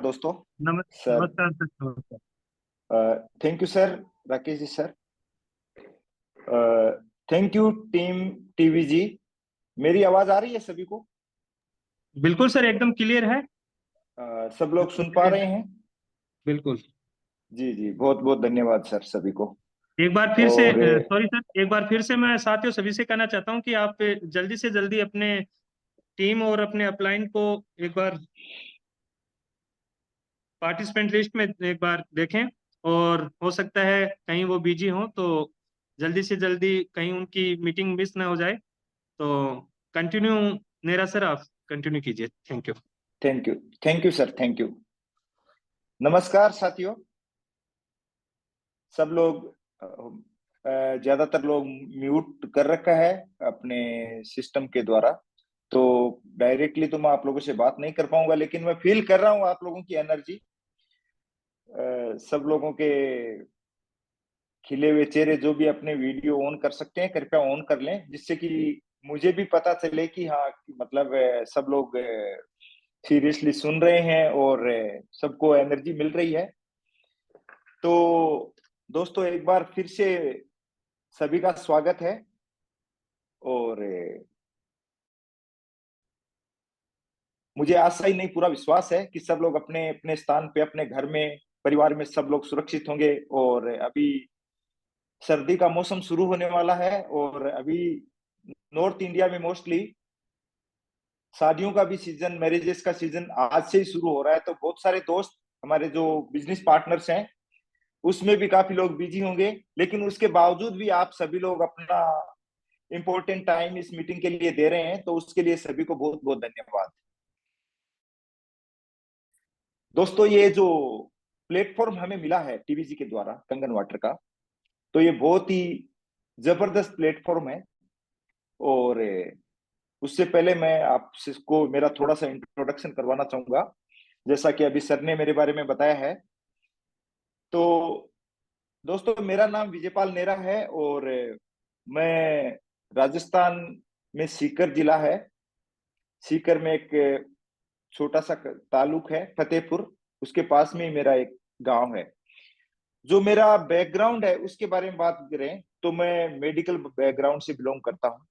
दोस्तों। सर, नमस्कार सर, नमस्कार। Thank you sir, Rakesh ji sir. Thank you team TV ji. मेरी आवाज आ रही है सभी को? बिल्कुल सर, एकदम क्लियर है। सब लोग बिल्कुल सुन पा क्लियर रहे है। हैं? बिल्कुल। जी जी, बहुत बहुत धन्यवाद सर सभी को। एक बार फिर से और सॉरी सर, एक बार फिर से मैं साथियों सभी से कहना चाहता हूं कि आप जल्दी से जल्दी अपने टीम और अपने अपलाइन को एक बार पार्टिसिपेंट लिस्ट में एक बार देखें। और हो सकता है कहीं वो बिजी हो तो जल्दी से जल्दी कहीं उनकी मीटिंग मिस ना हो जाए। तो कंटिन्यू, नेरा सर आप कंटिन्यू कीजिए। Thank you. Thank you, thank you sir, thank you. नमस्कार साथियों। सब लोग ज्यादातर लोग म्यूट कर रखा है अपने सिस्टम के द्वारा। तो डायरेक्टली तो मैं आप लोगों से बात नहीं कर पाऊंगा, लेकिन मैं फील कर रहा हूँ आप लोगों की एनर्जी। सब लोगों के खिले हुए चेहरे जो भी अपने वीडियो ऑन कर सकते हैं कृपया ऑन कर लें, जिससे कि मुझे भी पता चले कि हाँ, मतलब सब लोग सीरियसली सुन रहे हैं और सबको एनर्जी मिल रही है। तो दोस्तों, एक बार फिर से सभी का स्वागत है। और मुझे आशा ही नहीं, पूरा विश्वास है कि सब लोग अपने अपने स्थान पे, अपने घर में, परिवार में सब लोग सुरक्षित होंगे। और अभी सर्दी का मौसम शुरू होने वाला है और अभी नॉर्थ इंडिया में मोस्टली शादियों का भी सीजन, मैरिजेस का सीजन आज से ही शुरू हो रहा है। तो बहुत सारे दोस्त, हमारे जो बिजनेस पार्टनर्स हैं, उसमें भी काफी लोग बिजी होंगे। लेकिन उसके बावजूद भी आप सभी लोग अपना इंपॉर्टेंट टाइम इस मीटिंग के लिए दे रहे हैं, तो उसके लिए सभी को बहुत बहुत धन्यवाद। दोस्तों, ये जो प्लेटफॉर्म हमें मिला है टीवीजी के द्वारा, कंगन वाटर का, तो ये बहुत ही जबरदस्त प्लेटफॉर्म है। और उससे पहले मैं आपको मेरा थोड़ा सा इंट्रोडक्शन करवाना चाहूंगा, जैसा कि अभी सर ने मेरे बारे में बताया है। तो दोस्तों, मेरा नाम विजयपाल नेहरा है और मैं राजस्थान में सीकर जिला है। सीकर में एक छोटा सा तालुक है फतेहपुर, उसके पास में ही मेरा एक गांव है। जो मेरा बैकग्राउंड है उसके बारे में बात करें तो मैं मेडिकल बैकग्राउंड से बिलोंग करता हूं।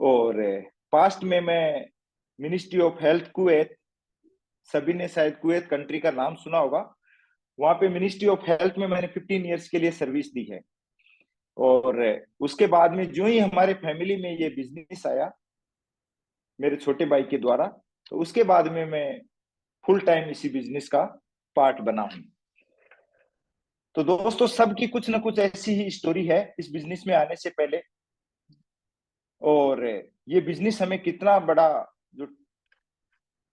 और पास्ट में मैं मिनिस्ट्री ऑफ हेल्थ कुवैत, सभी ने शायद कुवैत कंट्री का नाम सुना होगा, वहां पे मिनिस्ट्री ऑफ हेल्थ में मैंने 15 ईयर्स के लिए सर्विस दी है। और उसके बाद में जो ही हमारे फैमिली में ये बिजनेस आया मेरे छोटे भाई के द्वारा, तो उसके बाद में मैं फुल टाइम इसी बिजनेस का पार्ट बना हूं। तो दोस्तों, सबकी कुछ ना कुछ ऐसी ही स्टोरी है इस बिजनेस में आने से पहले। और ये बिजनेस हमें कितना बड़ा, जो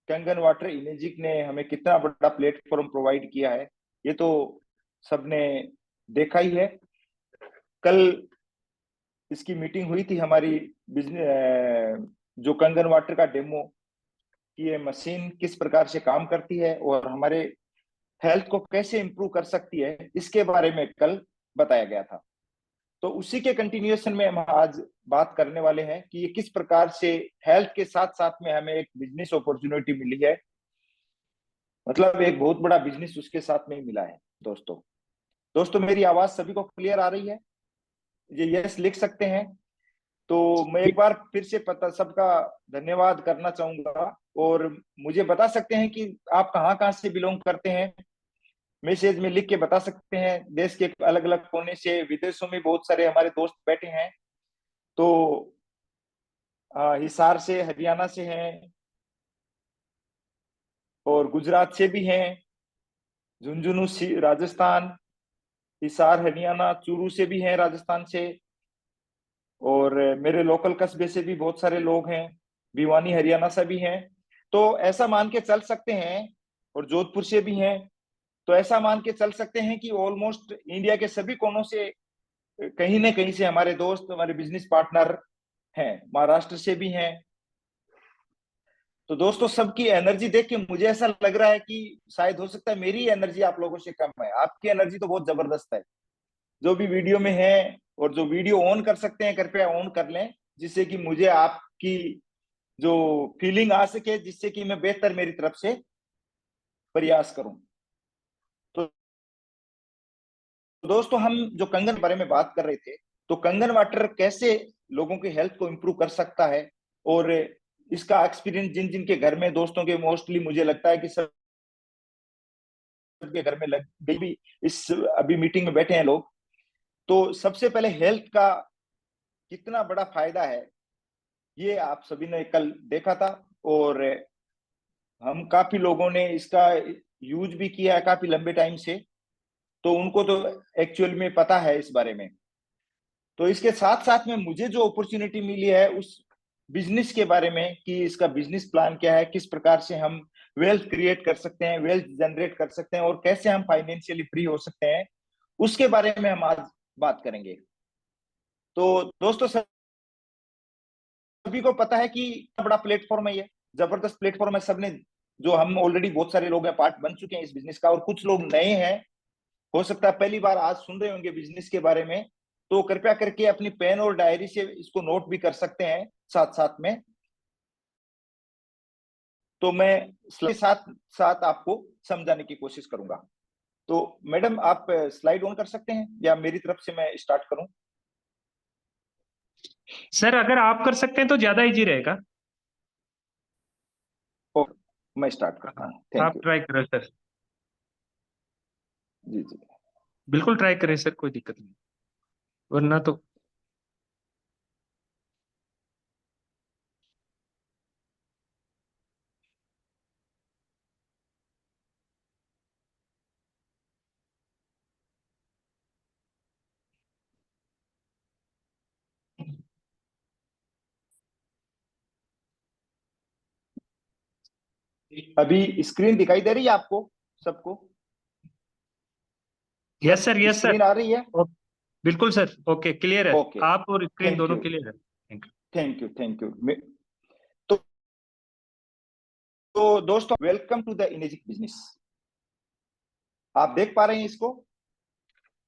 कंगन वाटर इमेजिक ने हमें कितना बड़ा प्लेटफॉर्म प्रोवाइड किया है, ये तो सबने देखा ही है। कल इसकी मीटिंग हुई थी हमारी, बिजनेस जो कंगन वाटर का डेमो, कि ये मशीन किस प्रकार से काम करती है और हमारे हेल्थ को कैसे इंप्रूव कर सकती है, इसके बारे में कल बताया गया था। तो उसी के कंटिन्यूएशन में हम आज बात करने वाले हैं कि ये किस प्रकार से हेल्थ के साथ साथ में हमें एक बिजनेस अपॉर्चुनिटी मिली है। मतलब एक बहुत बड़ा बिजनेस उसके साथ में ही मिला है। दोस्तों, दोस्तों मेरी आवाज सभी को क्लियर आ रही है? ये यस लिख सकते हैं? तो मैं एक बार फिर से पता सबका धन्यवाद करना चाहूंगा। और मुझे बता सकते हैं कि आप कहाँ कहाँ से बिलोंग करते हैं? मैसेज में लिख के बता सकते हैं। देश के अलग अलग कोने से, विदेशों में बहुत सारे हमारे दोस्त बैठे हैं। तो हिसार से, हरियाणा से हैं और गुजरात से भी हैं, झुंझुनू राजस्थान, हिसार हरियाणा, चूरू से भी हैं राजस्थान से। और मेरे लोकल कस्बे से भी बहुत सारे लोग हैं, भिवानी हरियाणा से भी हैं। तो ऐसा मान के चल सकते हैं, और जोधपुर से भी हैं। तो ऐसा मान के चल सकते हैं कि ऑलमोस्ट इंडिया के सभी कोनों से कहीं न कहीं से हमारे दोस्त, हमारे बिजनेस पार्टनर हैं। महाराष्ट्र से भी हैं। तो दोस्तों, सबकी एनर्जी देख के मुझे ऐसा लग रहा है कि शायद हो सकता है मेरी एनर्जी आप लोगों से कम है। आपकी एनर्जी तो बहुत जबरदस्त है। जो भी वीडियो में है और जो वीडियो ऑन कर सकते हैं कृपया ऑन कर लें, जिससे कि मुझे आपकी जो फीलिंग आ सके, जिससे कि मैं बेहतर मेरी तरफ से प्रयास करूं। तो दोस्तों, हम जो कंगन के बारे में बात कर रहे थे, तो कंगन वाटर कैसे लोगों की हेल्थ को इम्प्रूव कर सकता है, और इसका एक्सपीरियंस जिन जिन के घर में, दोस्तों के, मोस्टली मुझे लगता है कि सब के घर में लग गई भी, इस अभी मीटिंग में बैठे हैं लोग। तो सबसे पहले हेल्थ का कितना बड़ा फायदा है, ये आप सभी ने कल देखा था, और हम काफी लोगों ने इसका यूज भी किया है काफी लंबे टाइम से, तो उनको तो एक्चुअल में पता है इस बारे में। तो इसके साथ साथ में मुझे जो अपॉर्चुनिटी मिली है उस बिजनेस के बारे में, कि इसका बिजनेस प्लान क्या है, किस प्रकार से हम वेल्थ क्रिएट कर सकते हैं, वेल्थ जनरेट कर सकते हैं, और कैसे हम फाइनेंशियली फ्री हो सकते हैं, उसके बारे में हम आज बात करेंगे। तो दोस्तों, सभी को पता है कि इतना बड़ा प्लेटफॉर्म है, ये जबरदस्त प्लेटफॉर्म है। सबने, जो हम ऑलरेडी बहुत सारे लोग हैं, पार्ट बन चुके हैं इस बिजनेस का, और कुछ लोग नए हैं, हो सकता है पहली बार आज सुन रहे होंगे बिजनेस के बारे में। तो कृपया करके अपनी पेन और डायरी से इसको नोट भी कर सकते हैं साथ साथ में। तो मैं स्लाइड साथ साथ आपको समझाने की कोशिश करूंगा। तो मैडम, आप स्लाइड ऑन कर सकते हैं, या मेरी तरफ से मैं स्टार्ट करूं? सर अगर आप कर सकते हैं तो ज्यादा इजी रहेगा। मैं स्टार्ट करता हाँ, हूँ। थैंक आप यू। ट्राई करें सर। जी जी। बिल्कुल ट्राई करें सर, कोई दिक्कत नहीं, वरना तो। अभी स्क्रीन दिखाई दे रही है आपको सबको? Yes sir, sir, yes sir. Screen आ रही है? बिल्कुल सर, ओके, क्लियर है। ओके। आप और स्क्रीन थैंक दोनों यू। क्लियर है, thank you. Thank you. Thank you. तो तो दोस्तों, welcome to the Enagic business. आप देख पा रहे हैं इसको?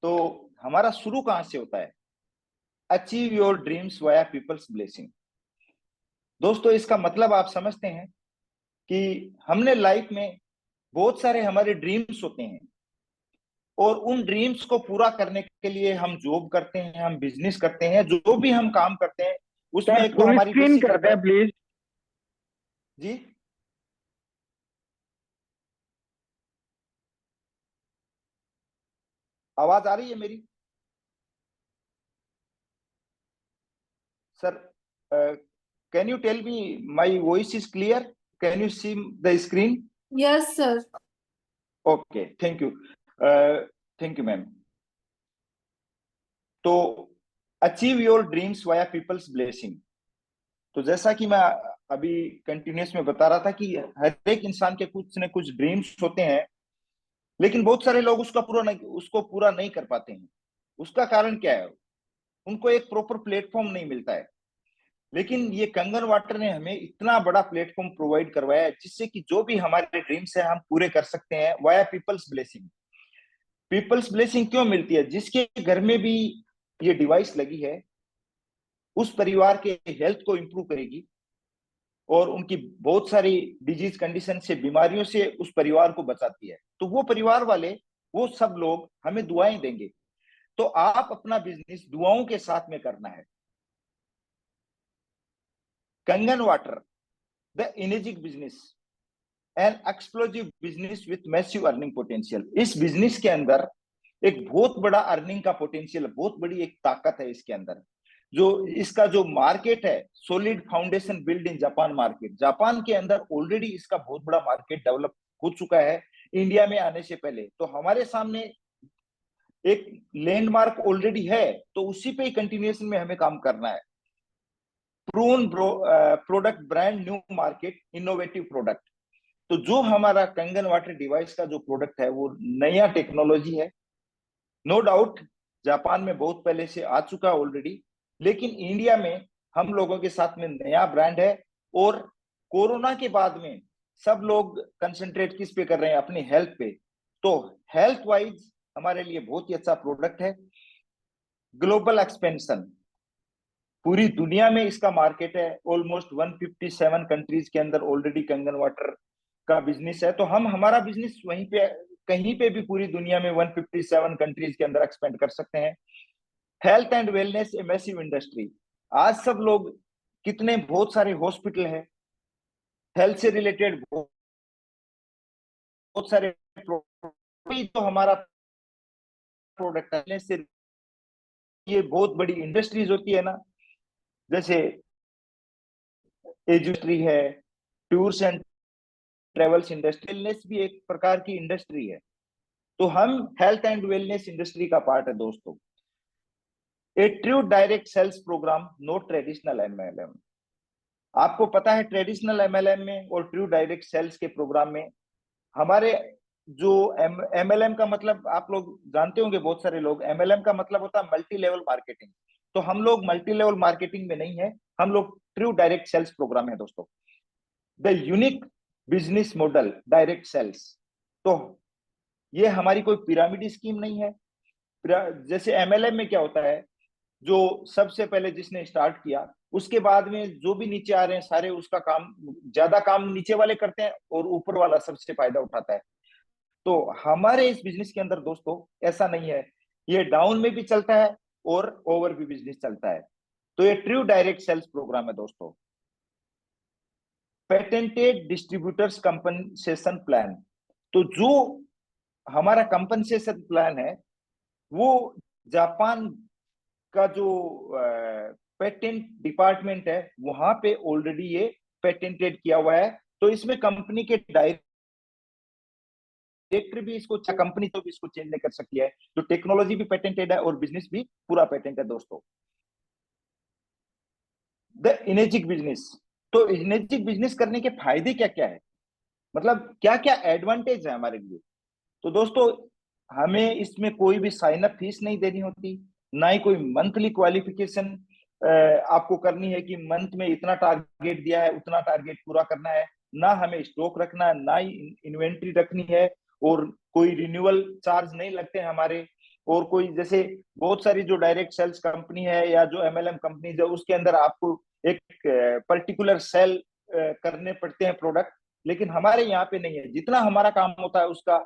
तो हमारा शुरू कहां से होता है? Achieve your dreams via people's blessing. दोस्तों, इसका मतलब आप समझते हैं कि हमने लाइफ में बहुत सारे हमारे ड्रीम्स होते हैं, और उन ड्रीम्स को पूरा करने के लिए हम जॉब करते हैं, हम बिजनेस करते हैं, जो भी हम काम करते हैं, उसमें सर एक तो फुल हमारी स्क्रीन बेसिक कर दें प्लीज। जी, आवाज आ रही है मेरी? Sir, can you tell me my voice is clear? Can you see the screen? Yes sir. Okay, thank you. Thank you ma'am. तो achieve your dreams via people's blessing. तो जैसा कि मैं अभी कंटिन्यूस में बता रहा था कि हर एक इंसान के कुछ न कुछ ड्रीम्स होते हैं, लेकिन बहुत सारे लोग उसको पूरा नहीं कर पाते हैं। उसका कारण क्या है? उनको एक प्रॉपर प्लेटफॉर्म नहीं मिलता है। लेकिन ये कंगन वाटर ने हमें इतना बड़ा प्लेटफॉर्म प्रोवाइड करवाया है, जिससे कि जो भी हमारे ड्रीम्स है हम पूरे कर सकते हैं via people's blessing. People's blessing क्यों मिलती है? जिसके घर में भी ये डिवाइस लगी है, उस परिवार के हेल्थ को इंप्रूव करेगी, और उनकी बहुत सारी डिजीज कंडीशन से, बीमारियों से उस परिवार को बचाती है। तो वो परिवार वाले, वो सब लोग हमें दुआएं देंगे। तो आप अपना बिजनेस दुआओं के साथ में करना है। कंगन water, the Enagic business, N explosive business with massive earning potential. इस बिजनेस के अंदर एक बहुत बड़ा अर्निंग का पोटेंशियल, बहुत बड़ी एक ताकत है इसके अंदर। जो इसका जो मार्केट है, solid foundation build in Japan market. Japan के अंदर ऑलरेडी इसका बहुत बड़ा मार्केट डेवलप हो चुका है इंडिया में आने से पहले। तो हमारे सामने एक लैंडमार्क ऑलरेडी है, तो उसी पे ही कंटिन्यूएशन में हमें काम करना है। Prune product, brand new market, innovative product. तो जो हमारा कंगन वाटर डिवाइस का जो प्रोडक्ट है, वो नया टेक्नोलॉजी है। नो डाउट जापान में बहुत पहले से आ चुका है ऑलरेडी, लेकिन इंडिया में हम लोगों के साथ में नया ब्रांड है। और कोरोना के बाद में सब लोग कंसंट्रेट किस पे कर रहे हैं? अपनी हेल्थ पे। तो हेल्थ वाइज हमारे लिए बहुत ही अच्छा प्रोडक्ट है। ग्लोबल एक्सपेंशन, पूरी दुनिया में इसका मार्केट है। ऑलमोस्ट 157 कंट्रीज के अंदर ऑलरेडी कंगन वाटर का बिजनेस है, तो हम हमारा बिजनेस वहीं पे कहीं पे भी पूरी दुनिया में 157 कंट्रीज के अंदर एक्सपेंड कर सकते हैं। Health and wellness a massive industry. आज सब लोग कितने बहुत सारे हॉस्पिटल है, हेल्थ से रिलेटेड बहुत सारे तो हमारा प्रोडक्ट है से, ये बहुत बड़ी इंडस्ट्रीज होती है ना, जैसे इंडस्ट्री है, tours and travels industry, wellness भी एक प्रकार की इंडस्ट्री है। तो हम हेल्थ एंड वेलनेस इंडस्ट्री का पार्ट है दोस्तों। A true direct sales program, not traditional MLM. आपको पता है ट्रेडिशनल एमएलएम में और ट्रू डायरेक्ट सेल्स के प्रोग्राम में हमारे जो एमएलएम का मतलब आप लोग जानते होंगे, बहुत सारे लोग, एमएलएम का मतलब होता है मल्टी लेवल मार्केटिंग। तो हम लोग मल्टी लेवल मार्केटिंग में नहीं है, हम लोग ट्रू डायरेक्ट सेल्स प्रोग्राम है दोस्तों। The unique business model direct sales, तो ये हमारी कोई पिरामिड स्कीम नहीं है। जैसे एमएलएम में क्या होता है, जो सबसे पहले जिसने स्टार्ट किया उसके बाद में जो भी नीचे आ रहे हैं सारे उसका काम, ज्यादा काम नीचे वाले करते हैं और ऊपर वाला सबसे फायदा उठाता है। तो हमारे इस बिजनेस के अंदर दोस्तों ऐसा नहीं है, ये डाउन में भी चलता है और ओवर भी बिजनेस चलता है। तो ये ट्रू डायरेक्ट सेल्स प्रोग्राम है दोस्तों। पेटेंटेड डिस्ट्रीब्यूटर्स कंपनसेशन प्लान, तो जो हमारा कंपनसेशन प्लान है वो जापान का जो पेटेंट डिपार्टमेंट है वहां पे ऑलरेडी ये पेटेंटेड किया हुआ है। तो इसमें कंपनी के डायरेक्टर भी इसको, कंपनी तो भी इसको चेंज नहीं कर सकती है। तो टेक्नोलॉजी भी पेटेंटेड है और बिजनेस भी पूरा पेटेंट है दोस्तों। द इनेजिक बिजनेस, तो इनेजिक बिजनेस करने के फायदे क्या क्या है, मतलब क्या क्या एडवांटेज है हमारे लिए। तो दोस्तों हमें इसमें कोई भी साइन अप फीस नहीं देनी होती, ना ही कोई मंथली क्वालिफिकेशन आपको करनी है कि मंथ में इतना टारगेट दिया है उतना टारगेट पूरा करना है। ना हमें स्टॉक रखना है, ना ही इन्वेंट्री रखनी है, और कोई रिन्यूअल चार्ज नहीं लगते हैं हमारे। और कोई जैसे बहुत सारी जो डायरेक्ट सेल्स कंपनी है या जो एमएलएम कंपनी है उसके अंदर आपको एक पर्टिकुलर सेल करने पड़ते हैं प्रोडक्ट, लेकिन हमारे यहाँ पे नहीं है। जितना हमारा काम होता है उसका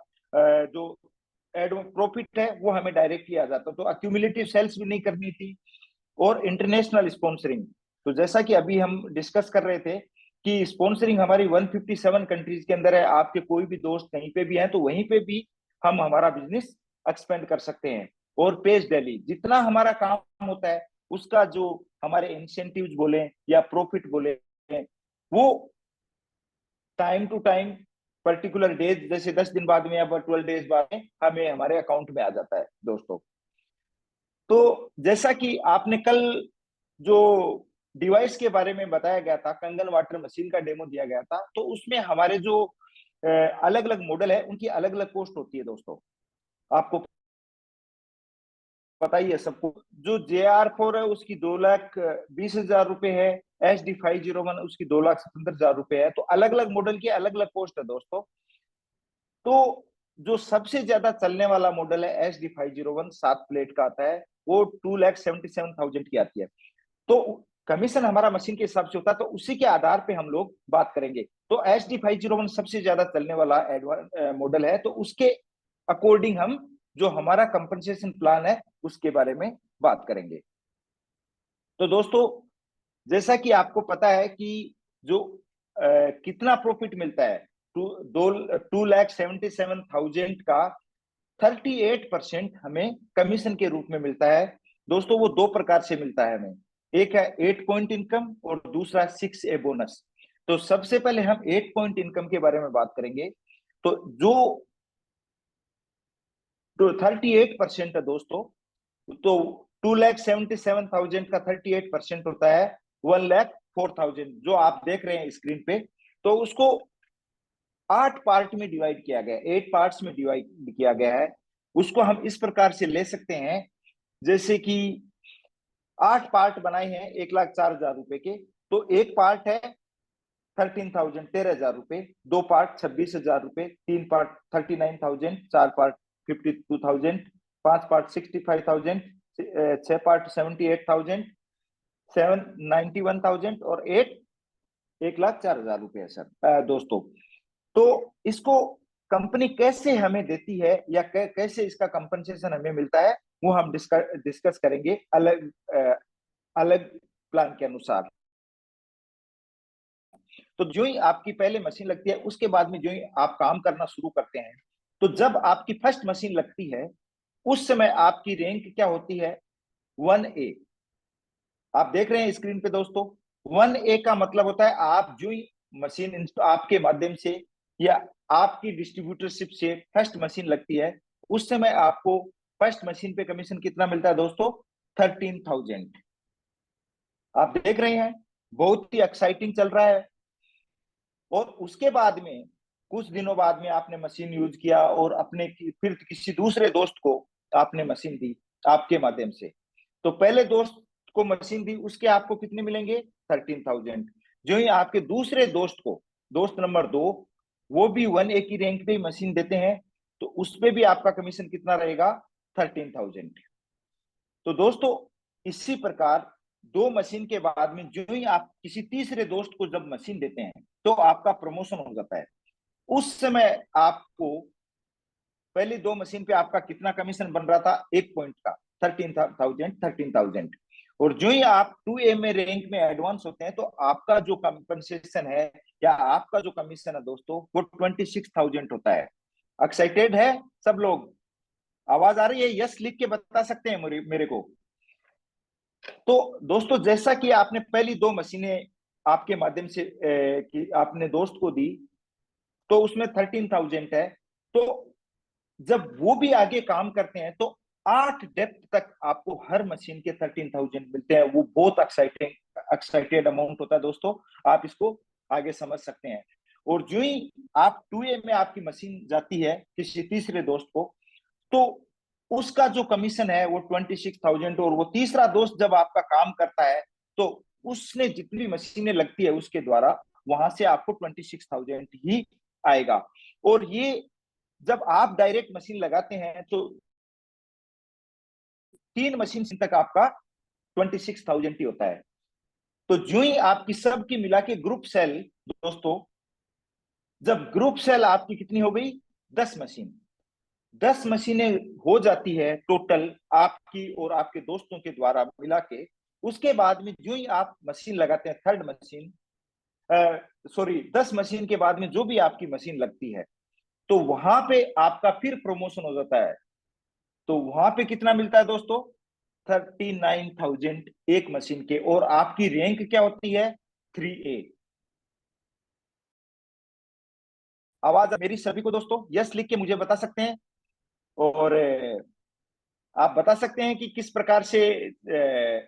जो प्रॉफिट है वो हमें डायरेक्टली आ जाता है। तो अक्यूमुलेटिव सेल्स भी नहीं करनी थी। और इंटरनेशनल स्पॉन्सरिंग, तो जैसा कि अभी हम डिस्कस कर रहे थे कि स्पॉन्सरिंग हमारी 157 कंट्रीज के अंदर है, आपके कोई भी दोस्त कहीं पे भी हैं तो वहीं पे भी हम हमारा बिजनेस एक्सपेंड कर सकते हैं। और पेज डेली जितना हमारा काम होता है उसका जो हमारे इंसेंटिव्स बोले या प्रॉफिट बोले वो time to time particular days, जैसे 10 दिन बाद में या 12 डेज बाद में हमें हमारे अकाउंट में आ जाता है दोस्तों। तो जैसा कि आपने कल जो डिवाइस के बारे में बताया गया था, कंगन वाटर मशीन का डेमो दिया गया था, तो उसमें हमारे जो अलग अलग मॉडल है उनकी अलग अलग कॉस्ट होती है दोस्तों। आपको पता ही है सबको, जो JR4 है उसकी 2,20,000 रुपए है, HD501 उसकी 2,17,000 रुपए है। तो अलग अलग मॉडल की अलग अलग कॉस्ट है दोस्तों। तो जो सबसे ज्यादा चलने वाला मॉडल है HD501, 7 प्लेट का आता है, वो 2,77,000 की आती है। तो कमीशन हमारा मशीन के हिसाब से होता है, तो उसी के आधार पे हम लोग बात करेंगे। तो HD501 सबसे ज्यादा चलने वाला मॉडल है, तो उसके अकॉर्डिंग हम जो हमारा कंपनसेशन प्लान है उसके बारे में बात करेंगे। तो दोस्तों जैसा कि आपको पता है कि जो कितना प्रॉफिट मिलता है, 2,77,000 का 38% हमें कमीशन के रूप में मिलता है दोस्तों। वो दो प्रकार से मिलता है हमें, एक है 8 पॉइंट इनकम और दूसरा 6A बोनस। तो सबसे पहले हम 8 पॉइंट इनकम के बारे में बात करेंगे। तो जो 38% है दोस्तों, तो 2,77,000 का 38% होता है 1,04,000, जो आप देख रहे हैं स्क्रीन पे। तो उसको 8 पार्ट में डिवाइड किया गया, 8 पार्ट्स में डिवाइड किया गया है। उसको हम इस प्रकार से ले सकते हैं, जैसे कि 8 पार्ट बनाए हैं 1,04,000 रुपए के। तो एक पार्ट है 13,000, 13,000 रुपए, 2 पार्ट 26,000 रुपए, 3 पार्ट 39,000, 4 पार्ट 52,000, 5 पार्ट 65,000, 6 पार्ट 78,000, 7 91,000 और 1,04,000 रुपए है सर दोस्तों। तो इसको कंपनी कैसे हमें देती है या कैसे इसका कंपनसेशन हमें मिलता है, वो हम डिस्कस करेंगे अलग अलग प्लान के अनुसार। तो जो ही आपकी पहले मशीन लगती है, उसके बाद में जो ही आप काम करना शुरू करते हैं, तो जब आपकी फर्स्ट मशीन लगती है, उस समय आपकी रैंक क्या होती है, 1A। आप देख रहे हैं स्क्रीन पे दोस्तों, 1A का मतलब होता है आप जो ही मशीन आपके माध्यम से या आपकी डिस्ट्रीब्यूटरशिप से फर्स्ट मशीन लगती है, उस समय आपको फर्स्ट मशीन पे कमीशन कितना मिलता है दोस्तों, 13,000। आप देख रहे हैं बहुत ही एक्साइटिंग चल रहा है। और उसके बाद में कुछ दिनों बाद में आपने मशीन यूज किया और अपने फिर किसी दूसरे दोस्त को आपने मशीन दी आपके माध्यम से, तो पहले दोस्त को मशीन दी, उसके आपको कितने मिलेंगे, 13,000। जो ही आपके दूसरे दोस्त को, दोस्त नंबर 2, वो भी 1A की रैंक पे मशीन देते हैं, तो उस पे भी आपका कमीशन कितना रहेगा, 13,000। तो दोस्तों इसी प्रकार 2 मशीन के बाद में जो ही आप किसी तीसरे दोस्त को जब मशीन देते हैं, तो आपका प्रमोशन हो जाता है। उस समय आपको पहली 2 मशीन पे आपका कितना कमीशन बन रहा था, 1 पॉइंट का, 13,000। और जो ही आप 2A में रैंक में एडवांस होते हैं, तो आपका जो कंपनसेशन है या आपका जो कमीशन है दोस्तों, वो 26,000 होता है। एक्साइटेड है सब लोग? आवाज आ रही है? यस लिख के बता सकते हैं मेरे को। तो दोस्तों जैसा कि आपने पहली 2 मशीनें आपके माध्यम से कि आपने दोस्त को दी, तो उसमें 13,000 है। तो जब वो भी आगे काम करते हैं, तो 8 डेप्थ तक आपको हर मशीन के 13,000 मिलते हैं। वो बहुत एक्साइटेड अमाउंट होता है दोस्तों, आप इसको आगे समझ सकते हैं। और जो ही आप 2A में आपकी मशीन जाती है किसी तीसरे दोस्त को, तो उसका जो कमीशन है वो 26,000। और वो तीसरा दोस्त जब आपका काम करता है, तो उसने जितनी मशीनें लगती है उसके द्वारा, वहां से आपको 26,000 ही आएगा। और ये जब आप डायरेक्ट मशीन लगाते हैं, तो 3 मशीन तक आपका 26,000 ही होता है। तो जो ही आपकी सबकी मिला के ग्रुप सेल दोस्तों, जब ग्रुप सेल आपकी कितनी हो गई, 10 मशीन, 10 मशीनें हो जाती है टोटल आपकी और आपके दोस्तों के द्वारा मिला के, उसके बाद में जो ही आप मशीन लगाते हैं, थर्ड मशीन, सॉरी 10 मशीन के बाद में जो भी आपकी मशीन लगती है, तो वहां पे आपका फिर प्रमोशन हो जाता है। तो वहां पे कितना मिलता है दोस्तों, 39,000 एक मशीन के। और आपकी रैंक क्या होती है, 3A। आवाज मेरी सभी को दोस्तों यस लिख के मुझे बता सकते हैं? और आप बता सकते हैं कि किस प्रकार से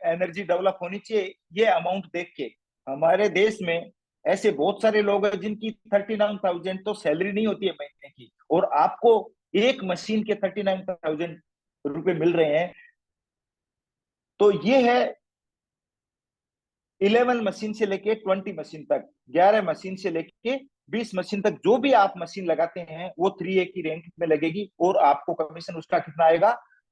एनर्जी डेवलप होनी चाहिए, ये अमाउंट देख के। हमारे देश में ऐसे बहुत सारे लोग हैं जिनकी 39,000 तो सैलरी नहीं होती है महीने की, और आपको एक मशीन के 39,000 रुपए मिल रहे हैं। तो ये है 11 मशीन से लेके 20 मशीन तक, 11 मशीन से लेके 20 मशीन तक जो भी आप मशीन लगाते हैं, वो 3A की रैंक में लगेगी, और आपको कमीशन उसका कितना आएगा,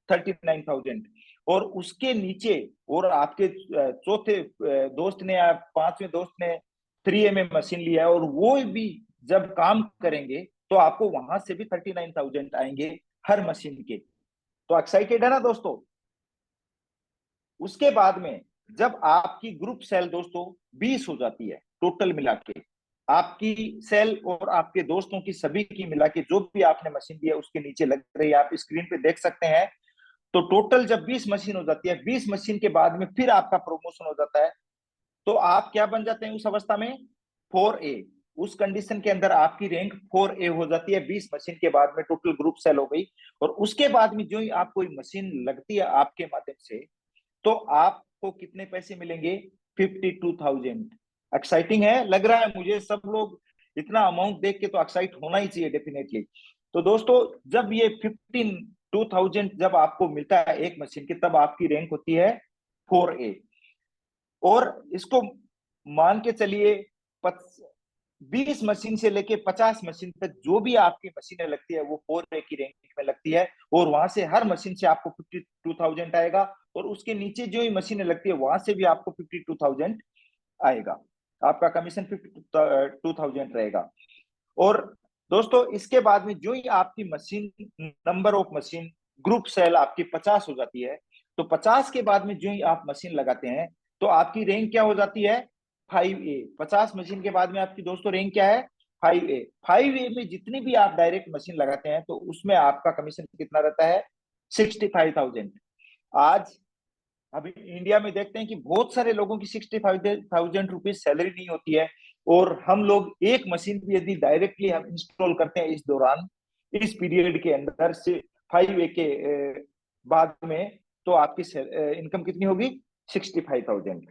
39,000। और उसके नीचे, और आपके चौथे दोस्त ने या 5वें दोस्त ने 3A में मशीन लिया है, और वो भी जब काम करेंगे, तो आपको वहां से भी 39,000 आएंगे हर मशीन के। तो एक्साइटेड है ना दोस्तों? उसके बाद में जब आपकी ग्रुप सेल दोस्तों 20 हो जाती है, टोटल मिला के आपकी सेल और आपके दोस्तों की सभी की मिला के जो भी आपने मशीन दी है उसके नीचे लग रही है, आप स्क्रीन पे देख सकते हैं। तो टोटल जब 20 मशीन हो जाती है, 20 मशीन के बाद में फिर आपका प्रमोशन हो जाता है। तो आप क्या बन जाते हैं उस अवस्था में, 4A। उस कंडीशन के अंदर आपकी रैंक 4A हो जाती है 20 मशीन के बाद में, टोटल ग्रुप सेल हो गई। और उसके बाद में जो ही आप कोई मशीन लगती है आपके माध्यम से, तो आपको कितने पैसे मिलेंगे, 52,000। एक्साइटिंग है, लग रहा है मुझे सब लोग इतना अमाउंट देख के तो एक्साइट होना ही चाहिए डेफिनेटली। तो दोस्तों जब ये 52,000 जब आपको मिलता है एक मशीन की, तब आपकी रैंक होती है 4A। और इसको मान के चलिए 20 मशीन से लेके 50 मशीन तक जो भी आपकी मशीनें लगती है, वो 4A की रैंक में लगती है। और वहां से हर मशीन से आपको 52,000 आएगा, और उसके नीचे जो ही मशीनें लगती है वहां से भी आपको 52,000 आएगा। आपका कमीशन 52,000 रहेगा। और दोस्तों इसके बाद में जो ही आपकी machine, number of machine group sale आपकी 50 हो जाती है, तो 50 के बाद में जो ही आप मशीन लगाते हैं तो आपकी रैंक क्या हो जाती है, 5A। 50 मशीन के बाद में आपकी दोस्तों रैंक क्या है, 5A। 5A में जितनी भी आप डायरेक्ट मशीन लगाते हैं तो उसमें आपका कमीशन कितना रहता है, 65,000। आज अभी इंडिया में देखते हैं कि बहुत सारे लोगों की 65,000 रुपीज सैलरी नहीं होती है, और हम लोग एक मशीन भी यदि डायरेक्टली हम इंस्टॉल करते हैं इस दौरान, इस पीरियड के अंदर से 5A के बाद में, तो आपकी इनकम कितनी होगी, 65,000।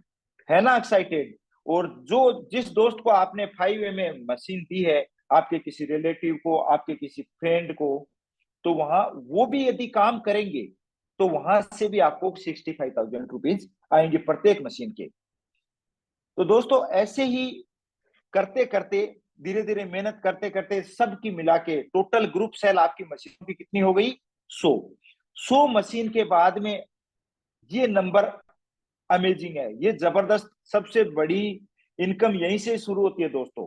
है ना एक्साइटेड? और जो जिस दोस्त को आपने 5A में मशीन दी है, आपके किसी रिलेटिव को, आपके किसी फ्रेंड को, तो वहां वो भी यदि काम करेंगे तो वहां से भी आपको 65,000 रुपीज आएंगे प्रत्येक मशीन के। तो दोस्तों ऐसे ही करते करते, धीरे धीरे मेहनत करते करते, सबकी मिला के टोटल ग्रुप सेल आपकी मशीनों की कितनी हो गई, 100 मशीन के बाद में। ये नंबर अमेजिंग है, ये जबरदस्त, सबसे बड़ी इनकम यहीं से शुरू होती है दोस्तों।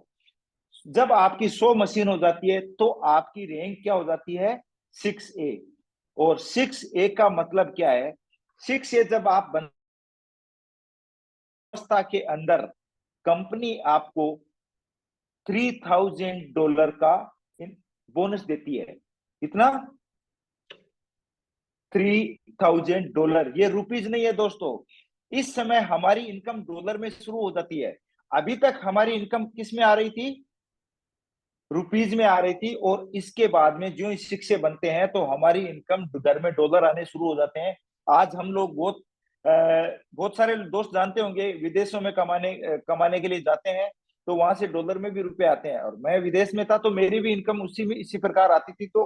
जब आपकी 100 मशीन हो जाती है तो आपकी रैंक क्या हो जाती है, 6A। और 6A का मतलब क्या है, 6A जब आप व्यवस्था के अंदर कंपनी आपको $3,000 का बोनस देती है। कितना, $3,000। ये रुपीज नहीं है दोस्तों, इस समय हमारी इनकम डॉलर में शुरू हो जाती है। अभी तक हमारी इनकम किस में आ रही थी, रुपीज में आ रही थी, और इसके बाद में जो शिक्षे बनते हैं तो हमारी इनकम घर में डॉलर आने शुरू हो जाते हैं। आज हम लोग बहुत सारे दोस्त जानते होंगे, विदेशों में कमाने के लिए जाते हैं, तो वहां से डॉलर में भी रुपए आते हैं। और मैं विदेश में था तो मेरी भी इनकम उसी में इसी प्रकार आती थी। तो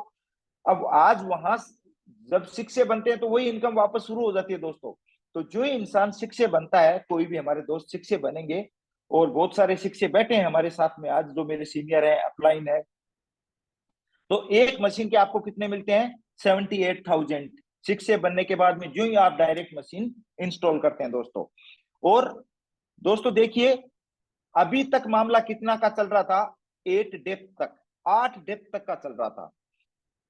अब आज वहां जब शिक्षे बनते हैं तो वही इनकम वापस शुरू हो जाती है दोस्तों। तो जो ही इंसान शिक्षे बनता है, कोई भी हमारे दोस्त शिक्षे बनेंगे, और बहुत सारे शिक्षे बैठे हैं हमारे साथ में आज, जो मेरे सीनियर हैं, अपलाइन है, तो एक मशीन के आपको कितने मिलते हैं, 78,000 शिक्षे बनने के बाद में, जो ही आप डायरेक्ट मशीन इंस्टॉल करते हैं दोस्तों। और दोस्तों देखिए, अभी तक मामला कितना का चल रहा था, 8 डेप्थ तक, 8 डेप्थ तक का चल रहा था।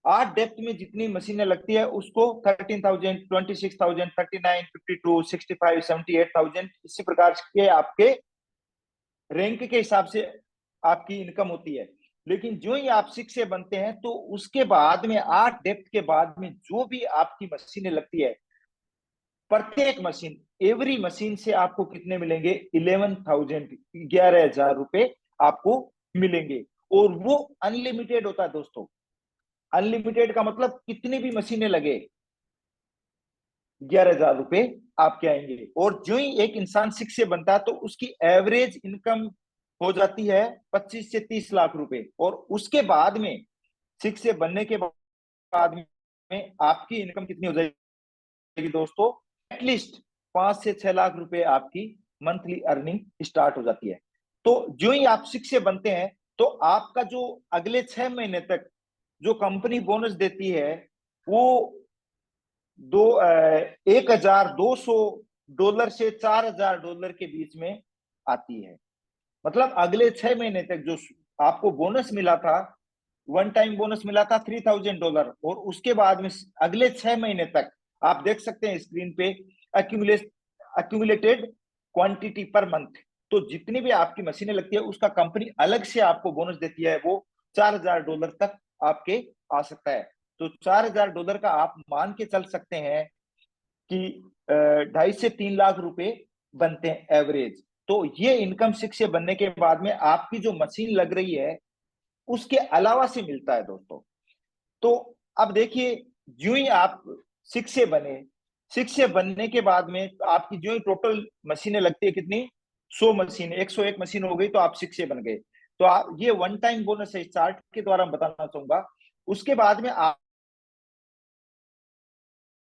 8 डेप्थ में जितनी मशीनें लगती है उसको 13,000, 26,000, 39, 52, 65, 78,000 इसी प्रकार के आपके रैंक के हिसाब से आपकी इनकम होती है। लेकिन जो ही आप 6 से बनते हैं तो उसके बाद में 8 डेप्थ के बाद में जो भी आपकी मशीनें लगती है, प्रत्येक मशीन, एवरी मशीन से आपको कितने मिलेंगे, 11,000, 11,000 रुपए आपको मिलेंगे। और वो अनलिमिटेड होता है दोस्तों। अनलिमिटेड का मतलब कितनी भी मशीनें लगे, 11,000 रुपए आपके आएंगे। और जो ही एक इंसान 6 से बनता है तो उसकी एवरेज इनकम हो जाती है 25 से 30 लाख रुपए। और उसके बाद में 6 से बनने के बाद में आपकी इनकम कितनी हो जाएगी दोस्तों, एटलीस्ट 5 से 6 लाख रुपए आपकी मंथली अर्निंग स्टार्ट हो जाती है। तो जो ही आप 6 से बनते हैं तो आपका जो अगले 6 महीने तक जो कंपनी बोनस देती है वो 1,200 डॉलर से $4,000 के बीच में आती है। मतलब अगले 6 महीने तक जो आपको बोनस मिला था, वन टाइम बोनस मिला था $3,000, और उसके बाद में अगले 6 महीने तक आप देख सकते हैं स्क्रीन पे, अक्यूमुलेटेड क्वांटिटी पर मंथ। तो जितनी भी आपकी मशीनें लगती है उसका कंपनी अलग से आपको बोनस देती है, वो $4,000 तक आपके आ सकता है। तो $4,000 का आप मान के चल सकते हैं कि 2.5 से 3 लाख रुपए बनते हैं एवरेज। तो ये इनकम 6 से बनने के बाद में आपकी जो मशीन लग रही है उसके अलावा से मिलता है दोस्तों। तो अब देखिए, जो ही आप 6 से बने, 6 से बनने के बाद में आपकी जो ही टोटल मशीनें लगती है कितनी, 100 मशीन, 101 मशीन हो गई तो आप 6 से बन गए। तो आप ये वन टाइम बोनस है, चार्ट के द्वारा बताना चाहूंगा। उसके बाद में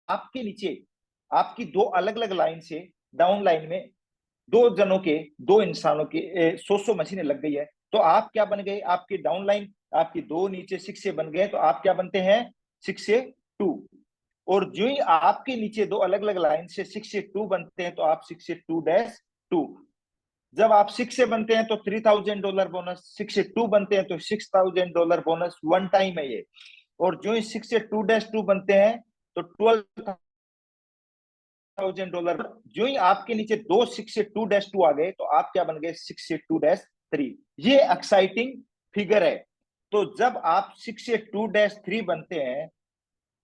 आपके नीचे आपकी दो अलग अलग लाइन से, डाउन लाइन में दो इंसानों के 100 मशीनें लग गई है। तो आप क्या बन गए, आपकी डाउन लाइन, आपकी दो नीचे 6 से बन गए तो आप क्या बनते हैं, 6 से 2। और जो ही आपके नीचे दो अलग अलग लाइन से 6 से 2 बनते हैं तो आप 6 से 2-2। जब आप 6 से बनते हैं तो $3000 बोनस, 6 से 2 बनते हैं तो $6000 बोनस, वन टाइम है ये। और जो ही 6 से 2-2 बनते हैं तो $12,000। जो ही आपके नीचे दो 6 से 2-2 आ गए तो आप क्या बन गए, 6 से 2-3। ये एक्साइटिंग फिगर है। तो जब आप 6 से 2-3 बनते हैं,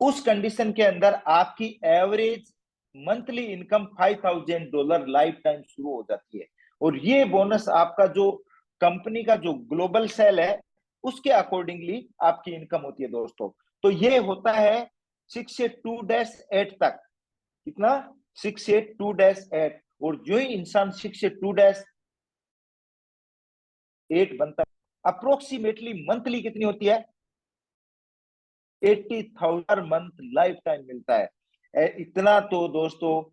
उस कंडीशन के अंदर आपकी average monthly income $5000 life time शुरू हो जाती है। और ये बोनस आपका जो कंपनी का जो ग्लोबल सेल है उसके अकॉर्डिंगली आपकी इनकम होती है दोस्तों। तो ये होता है 6 से 2-8 तक। कितना, 6 से 2-8। और जो ही इंसान 6 से 2-8 बनता है, अप्रोक्सीमेटली मंथली कितनी होती है, 80,000 मंथ लाइफ टाइम मिलता है। इतना तो दोस्तों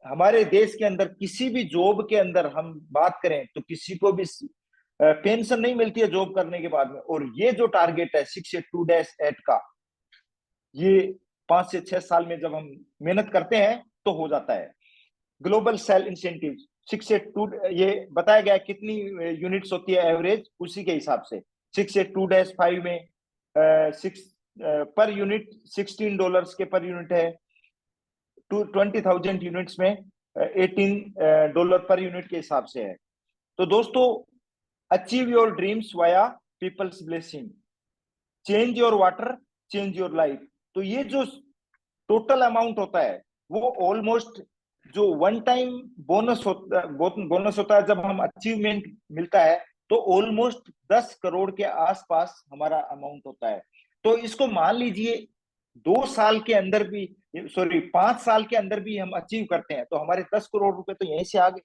हमारे देश के अंदर किसी भी जॉब के अंदर हम बात करें तो किसी को भी पेंशन नहीं मिलती है जॉब करने के बाद में। और ये जो टारगेट है 6 से 2-8 का, ये 5 से 6 साल में जब हम मेहनत करते हैं तो हो जाता है। ग्लोबल सेल इंसेंटिव 6 से 2, ये बताया गया कितनी यूनिट्स होती है एवरेज, उसी के हिसाब से 6 से 2-5 में 6 पर यूनिट $16 के पर यूनिट है। 20,000 यूनिट्स में $18 पर यूनिट के हिसाब से है। तो दोस्तों, achieve your dreams via people's blessing, change your water, change your life. तो ये जो टोटल अमाउंट होता है वो ऑलमोस्ट जो वन टाइम बोनस होता है, जब हम अचीवमेंट मिलता है तो ऑलमोस्ट 10 करोड़ के आसपास हमारा अमाउंट होता है। तो इसको मान लीजिए 2 साल के अंदर भी, सॉरी 5 साल के अंदर भी हम अचीव करते हैं तो हमारे 10 करोड़ रुपए तो यहीं से आ गए।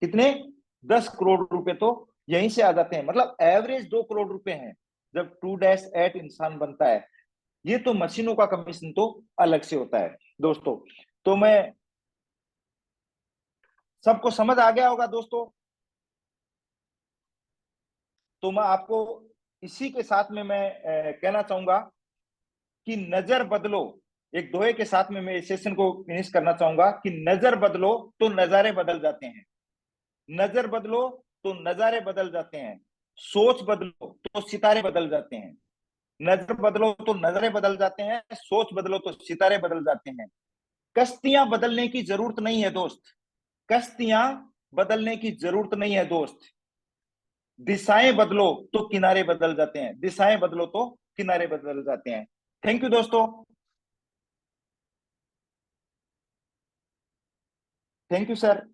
कितने, 10 करोड़ रुपए तो यहीं से आ जाते हैं। मतलब एवरेज 2 करोड़ रुपए हैं जब 2-8 इंसान बनता है। ये तो मशीनों का कमीशन तो अलग से होता है दोस्तों। तो मैं, सबको समझ आ गया होगा दोस्तों। तो मैं आपको इसी के साथ में मैं कहना चाहूंगा कि नजर बदलो, एक दोहे के साथ में मैं इस सेशन को फिनिश करना चाहूंगा कि नजर बदलो तो नजारे बदल जाते हैं, नजर बदलो तो नजारे बदल जाते हैं, सोच बदलो तो सितारे बदल जाते हैं। नजर बदलो तो नजरे बदल जाते हैं, सोच बदलो तो सितारे बदल जाते हैं। कश्तियां बदलने की जरूरत नहीं है दोस्त, कश्तियां बदलने की जरूरत नहीं है दोस्त। दिशाएं बदलो तो किनारे बदल जाते हैं, दिशाएं बदलो तो किनारे बदल जाते हैं। थैंक यू दोस्तों, थैंक यू सर।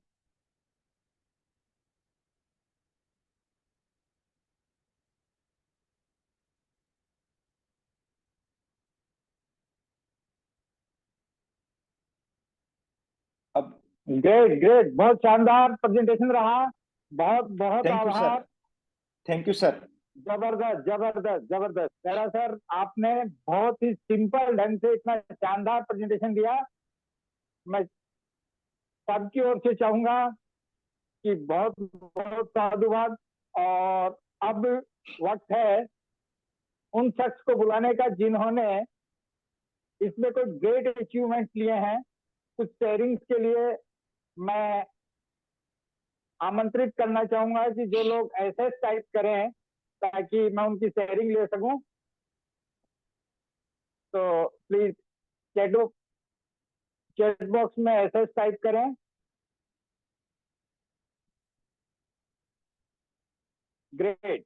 अब ग्रेट ग्रेट, बहुत शानदार प्रेजेंटेशन रहा। बहुत बहुत थैंक यू सर, आभार। Thank you sir. जबरदस्त जबरदस्त जबरदस्त तेरा सर, आपने बहुत ही सिंपल ढंग से इतना शानदार प्रेजेंटेशन दिया। मैं सबकी ओर से चाहूंगा कि बहुत बहुत साधुवाद। और अब वक्त है उन शख्स को बुलाने का जिन्होंने इसमें कोई ग्रेट अचीवमेंट लिए हैं। कुछ शेयरिंग्स के लिए मैं आमंत्रित करना चाहूंगा कि जो लोग ऐसे टाइप करें ताकि मैं उनकी शेयरिंग ले सकूं। तो प्लीज चैट बॉक्स में ऐसे टाइप करें। ग्रेट।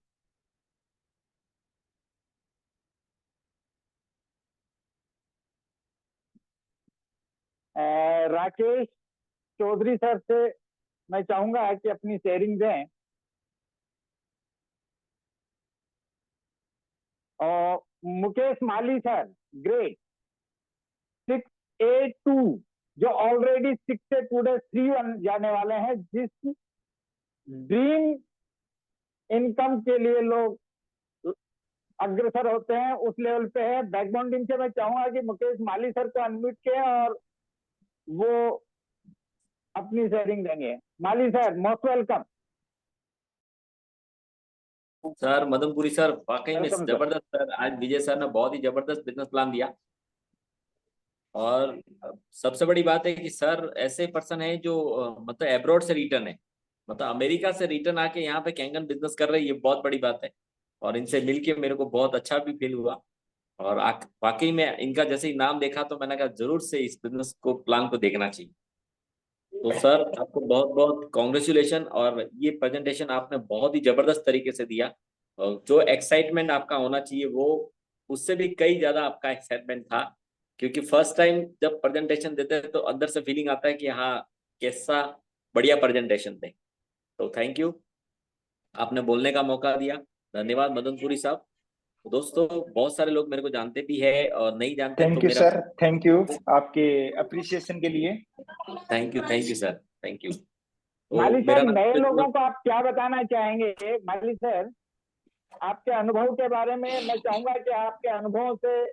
राकेश चौधरी सर से मैं चाहूंगा कि अपनी शेयरिंग दें। और मुकेश माली सर, ग्रेट। 682 जो ऑलरेडी 6 से 2-3 जाने वाले हैं, जिस ड्रीम इनकम के लिए लोग अग्रसर होते हैं उस लेवल पे है। बैकबोन टीम से मैं चाहूंगा कि मुकेश माली सर को अनम्यूट किए और वो अपनी शेयरिंग देंगे। Mali sir, most welcome. Sir Madanpuri sir, वाकई में वेलकम सर। जबरदस्त सर। आज विजय सर ने बहुत ही जबरदस्त बिजनेस प्लान दिया। और सबसे बड़ी बात है कि सर ऐसे पर्सन है जो मतलब एब्रॉड से रिटर्न है। मतलब अमेरिका से रिटर्न आके यहाँ पे कैंगन बिजनेस कर रहे हैं, ये बहुत बड़ी बात है। और इनसे मिलके मेरे को बहुत अच्छा भी फील हुआ। और वाकई में इनका जैसे ही नाम देखा तो मैंने कहा जरूर से इस बिजनेस को प्लान को देखना चाहिए। तो सर आपको बहुत बहुत कॉन्ग्रेचुलेशन, और ये प्रेजेंटेशन आपने बहुत ही जबरदस्त तरीके से दिया। और जो एक्साइटमेंट आपका होना चाहिए वो उससे भी कई ज्यादा आपका एक्साइटमेंट था, क्योंकि फर्स्ट टाइम जब प्रेजेंटेशन देते हैं तो अंदर से फीलिंग आता है कि हाँ कैसा बढ़िया प्रेजेंटेशन थे। तो थैंक यू, आपने बोलने का मौका दिया। धन्यवाद मदनपुरी साहब। तो दोस्तों बहुत सारे लोग मेरे को जानते भी है और नहीं जानते, तो थैंक यू मेरा सर, थैंक यू आपके अप्रिसिएशन के लिए। Thank you sir, thank you. तो माली मेरा सर, नाम नए कृष्ण। लोगों को आप क्या बताना चाहेंगे? माली सर, आपके अनुभव के बारे में मैं चाहूंगा कि आपके अनुभवों से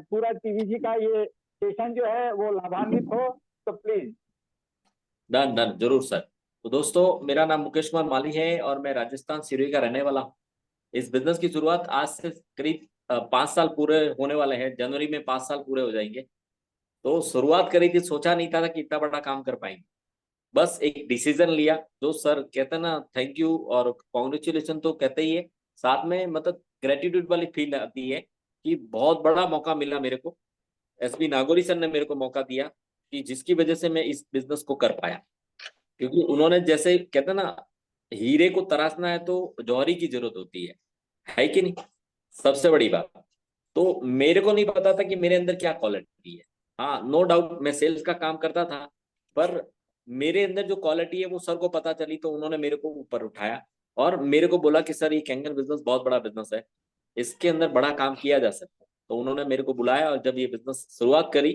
पूरा टीवीजी का ये सेशन जो है वो लाभान्वित हो, तो प्लीज। डन डन जरूर सर। तो दोस्तों मेरा नाम मुकेश कुमार माली है और मैं राजस्थान सिरोही का रहने वाला हूँ। इस बिजनेस की शुरुआत आज से करीब 5 साल पूरे होने वाले हैं, जनवरी में 5 साल पूरे हो जाएंगे। तो शुरुआत करी थी, सोचा नहीं था कि इतना बड़ा काम कर पाएंगे। बस एक डिसीजन लिया, जो सर कहते हैं ना थैंक यू और कॉन्ग्रेचुलेशन तो कहते ही है, साथ में मतलब ग्रेटिट्यूड वाली फील आती है कि बहुत बड़ा मौका मिला मेरे को। एसपी नागौरी सर ने मेरे को मौका दिया कि जिसकी वजह से मैं इस बिजनेस को कर पाया। क्योंकि उन्होंने जैसे कहते हैं ना हीरे को तराशना है तो जौहरी की जरूरत होती है कि नहीं। सबसे बड़ी बात, तो मेरे को नहीं पता था कि मेरे अंदर क्या क्वालिटी है। हाँ नो डाउट मैं सेल्स का काम करता था, पर मेरे अंदर जो क्वालिटी है वो सर को पता चली, तो उन्होंने मेरे को ऊपर उठाया और मेरे को बोला कि सर ये कैंगन बिजनेस बहुत बड़ा बिजनेस है, इसके अंदर बड़ा काम किया जा सकता है। तो उन्होंने मेरे को बुलाया और जब ये बिजनेस शुरुआत करी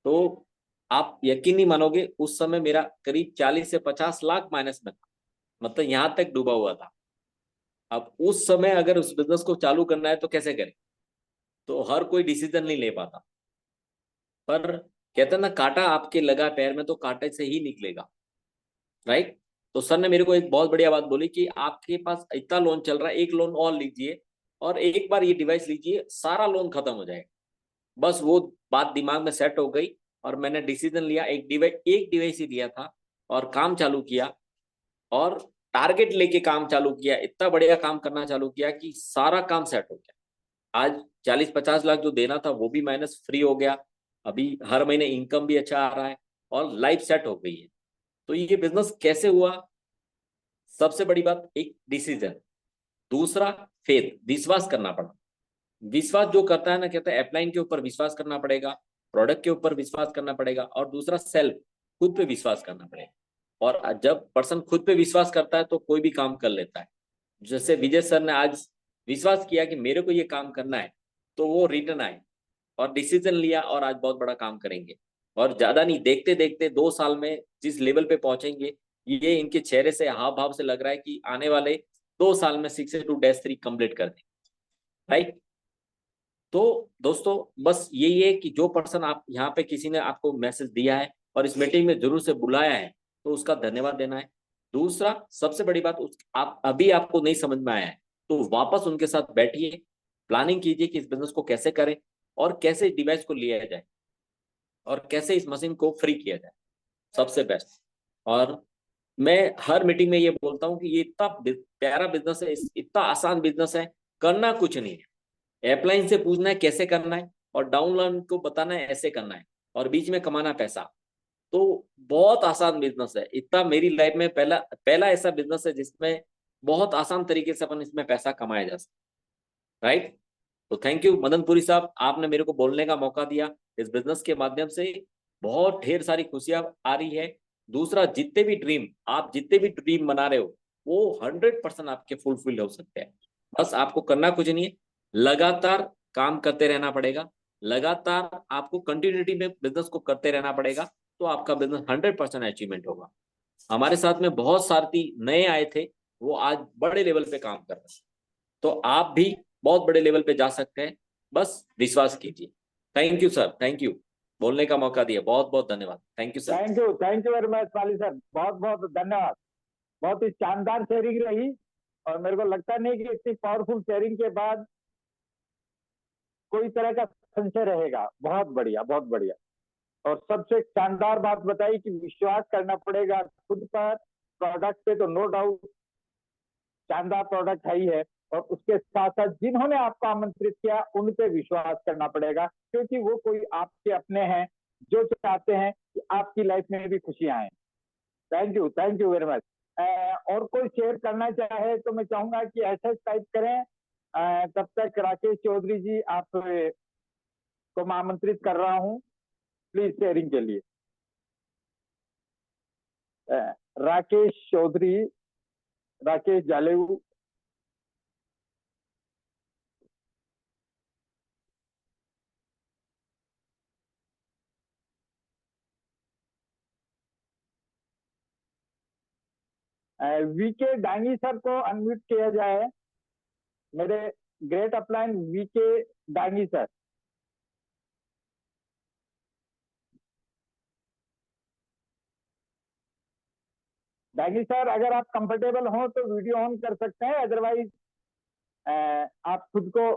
तो आप यकीन नहीं मानोगे, उस समय मेरा करीब 40 से 50 लाख माइनस में था, मतलब यहाँ तक डूबा हुआ था। अब उस समय अगर उस बिजनेस को चालू करना है तो कैसे करें, तो हर कोई डिसीजन नहीं ले पाता। पर कहते हैं ना कांटा आपके लगा पैर में तो कांटे से ही निकलेगा, राइट। तो सर ने मेरे को एक बहुत बढ़िया बात बोली कि आपके पास इतना लोन चल रहा है, एक लोन और लीजिए और एक बार ये डिवाइस लीजिए, सारा लोन खत्म हो जाएगा। बस वो बात दिमाग में सेट हो गई और मैंने डिसीजन लिया, एक डिवाइस ही लिया था और काम चालू किया और टारगेट लेके काम चालू किया, इतना बढ़िया काम करना चालू किया कि सारा काम सेट हो गया। आज 40-50 लाख जो देना था वो भी माइनस फ्री हो गया, अभी हर महीने इनकम भी अच्छा आ रहा है और लाइफ सेट हो गई है। तो ये बिजनेस कैसे हुआ? सबसे बड़ी बात एक डिसीजन, दूसरा फेथ, विश्वास करना पड़ा। विश्वास जो करता है ना, कहता है अपलाइन के ऊपर विश्वास करना पड़ेगा, प्रोडक्ट के ऊपर विश्वास करना पड़ेगा और दूसरा सेल्फ, खुद पे विश्वास करना पड़ेगा। और जब पर्सन खुद पे विश्वास करता है तो कोई भी काम कर लेता है। जैसे विजय सर ने आज विश्वास किया कि मेरे को ये काम करना है, तो वो रिटर्न आए और डिसीजन लिया और आज बहुत बड़ा काम करेंगे। और ज्यादा नहीं, देखते देखते 2 साल में जिस लेवल पे पहुंचेंगे, ये इनके चेहरे से हाव भाव से लग रहा है कि आने वाले 2 साल में 6-2-3 कंप्लीट कर देंगे, राइट। तो दोस्तों बस यही है कि जो पर्सन आप यहाँ पे किसी ने आपको मैसेज दिया है और इस मीटिंग में जरूर से बुलाया है तो उसका धन्यवाद देना है। दूसरा सबसे बड़ी बात, आप अभी आपको नहीं समझ में आया है तो वापस उनके साथ बैठिए, प्लानिंग कीजिए कि इस बिजनेस को कैसे करें और कैसे इस डिवाइस को लिया जाए और कैसे इस मशीन को फ्री किया जाए, सबसे बेस्ट। और मैं हर मीटिंग में ये बोलता हूँ कि ये इतना प्यारा बिजनेस है, इतना आसान बिजनेस है, करना कुछ नहीं है। एयरलाइन से पूछना है कैसे करना है और डाउनलाइन को बताना है ऐसे करना है और बीच में कमाना पैसा। तो बहुत आसान बिजनेस है, इतना मेरी लाइफ में पहला पहला ऐसा बिजनेस है जिसमें बहुत आसान तरीके से अपन इसमें पैसा कमाया जा सकता, राइट। तो थैंक यू मदनपुरी साहब, आपने मेरे को बोलने का मौका दिया। इस बिजनेस के माध्यम से बहुत ढेर सारी खुशियां आ रही है। दूसरा, जितने भी ड्रीम बना रहे हो वो 100% आपके फुलफिल हो सकते हैं। बस आपको करना कुछ नहीं है, लगातार काम करते रहना पड़ेगा, लगातार आपको कंटिन्यूटी में बिजनेस को करते रहना पड़ेगा, तो आपका बिजनेस 100% अचीवमेंट होगा। हमारे साथ में बहुत साथी नए आए थे, वो आज बड़े लेवल पे काम कर रहे हैं, तो आप भी बहुत बड़े लेवल पे जा सकते हैं, बस विश्वास कीजिए। Thank you sir, thank you, बोलने का मौका दिया, बहुत बहुत धन्यवाद। Thank you sir. Thank you very much Mali sir, बहुत बहुत धन्यवाद। बहुत ही शानदार शेयरिंग रही और मेरे को लगता नहीं कि इतनी पावरफुल शेयरिंग के बाद कोई तरह का संशय रहेगा। बहुत बढ़िया, बहुत बढ़िया। और सबसे शानदार बात बताई कि विश्वास करना पड़ेगा खुद पर, प्रोडक्ट पे तो नो डाउट शानदार प्रोडक्ट है ही है, और उसके साथ साथ जिन्होंने आपको आमंत्रित किया उन पे विश्वास करना पड़ेगा, क्योंकि वो कोई आपके अपने हैं जो चाहते हैं कि आपकी लाइफ में भी खुशियां आए। Thank you very much. और कोई शेयर करना चाहे तो मैं चाहूंगा कि ऐसे टाइप करें। तब तक राकेश चौधरी जी, आप को मैं आमंत्रित कर रहा हूं प्लीज शेयरिंग के लिए। राकेश चौधरी, राकेश जालेऊ। वीके डांगी सर को अनम्यूट किया जाए, मेरे great upline VK Dangi sir. Dangi sir, अगर आप कंफर्टेबल हो तो वीडियो ऑन कर सकते हैं, अदरवाइज आप खुद को